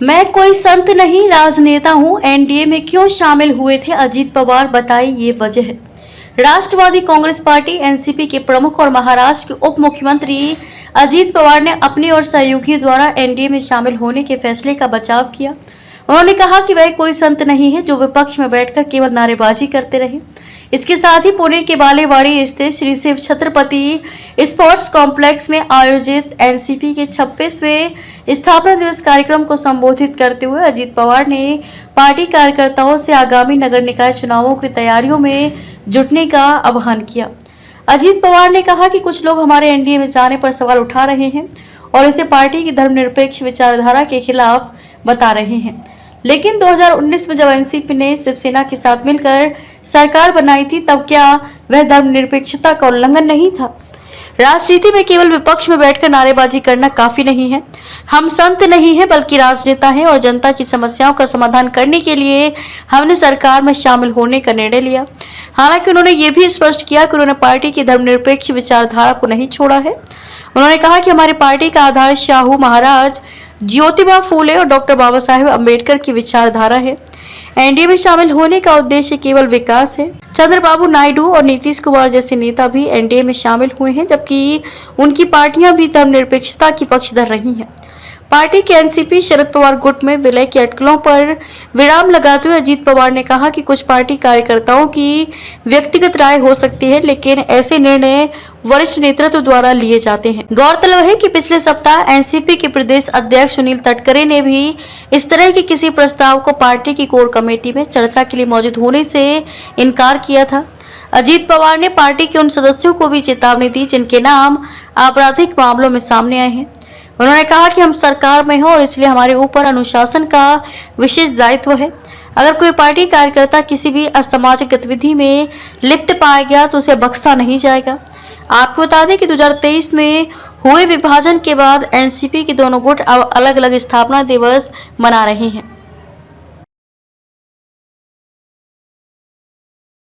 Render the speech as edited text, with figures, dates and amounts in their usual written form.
मैं कोई संत नहीं, राजनेता हूं। एनडीए में क्यों शामिल हुए थे अजीत पवार, बताई ये वजह। राष्ट्रवादी कांग्रेस पार्टी एनसीपी के प्रमुख और महाराष्ट्र के उप मुख्यमंत्री अजीत पवार ने अपने और सहयोगियों द्वारा एनडीए में शामिल होने के फैसले का बचाव किया। उन्होंने कहा कि वह कोई संत नहीं है जो विपक्ष में बैठकर केवल नारेबाजी करते रहे। इसके साथ ही पुणे के बालेवाड़ी स्थित श्री शिव छत्रपति स्पोर्ट्स कॉम्प्लेक्स में आयोजित एनसीपी के 26वें स्थापना दिवस कार्यक्रम को संबोधित करते हुए अजीत पवार ने पार्टी कार्यकर्ताओं से आगामी नगर निकाय चुनावों की तैयारियों में जुटने का आह्वान किया। अजीत पवार ने कहा कि कुछ लोग हमारे एनडीए में जाने पर सवाल उठा रहे हैं और इसे पार्टी की धर्मनिरपेक्ष विचारधारा के खिलाफ बता रहे हैं, लेकिन 2019 में जब एनसीपी ने शिवसेना के साथ मिलकर सरकार बनाई थी तब क्या वह धर्मनिरपेक्षता का उल्लंघन नहीं था? राजनीति में केवल विपक्ष में बैठकर नारेबाजी करना काफी नहीं है। हम संत नहीं है बल्कि राजनेता हैं और जनता की समस्याओं का समाधान करने के लिए हमने सरकार में शामिल होने का निर्णय लिया। हालांकि उन्होंने ये भी स्पष्ट किया कि उन्होंने पार्टी की धर्मनिरपेक्ष विचारधारा को नहीं छोड़ा है। उन्होंने कहा कि हमारी पार्टी का आधार शाहू महाराज, ज्योतिबा फूले और डॉक्टर बाबा साहेब अम्बेडकर की विचारधारा है। एनडीए में शामिल होने का उद्देश्य केवल विकास है। चंद्रबाबू नायडू और नीतीश कुमार जैसे नेता भी एनडीए में शामिल हुए हैं, जबकि उनकी पार्टियां भी धर्मनिरपेक्षता की पक्षधर रही हैं। पार्टी के एनसीपी शरद पवार गुट में विलय की अटकलों पर विराम लगाते हुए अजीत पवार ने कहा कि कुछ पार्टी कार्यकर्ताओं की व्यक्तिगत राय हो सकती है, लेकिन ऐसे निर्णय वरिष्ठ नेतृत्व द्वारा लिए जाते हैं। गौरतलब है कि पिछले सप्ताह एनसीपी के प्रदेश अध्यक्ष सुनील तटकरे ने भी इस तरह के किसी प्रस्ताव को पार्टी की कोर कमेटी में चर्चा के लिए मौजूद होने से इनकार किया था। अजीत पवार ने पार्टी के उन सदस्यों को भी चेतावनी दी जिनके नाम आपराधिक मामलों में सामने आए हैं। उन्होंने कहा कि हम सरकार में हैं और इसलिए हमारे ऊपर अनुशासन का विशेष दायित्व है। अगर कोई पार्टी कार्यकर्ता किसी भी असामाजिक गतिविधि में लिप्त पाया गया तो उसे बख्शा नहीं जाएगा। आपको बता दें कि 2023 में हुए विभाजन के बाद एनसीपी के दोनों गुट अब अलग अलग स्थापना दिवस मना रहे हैं।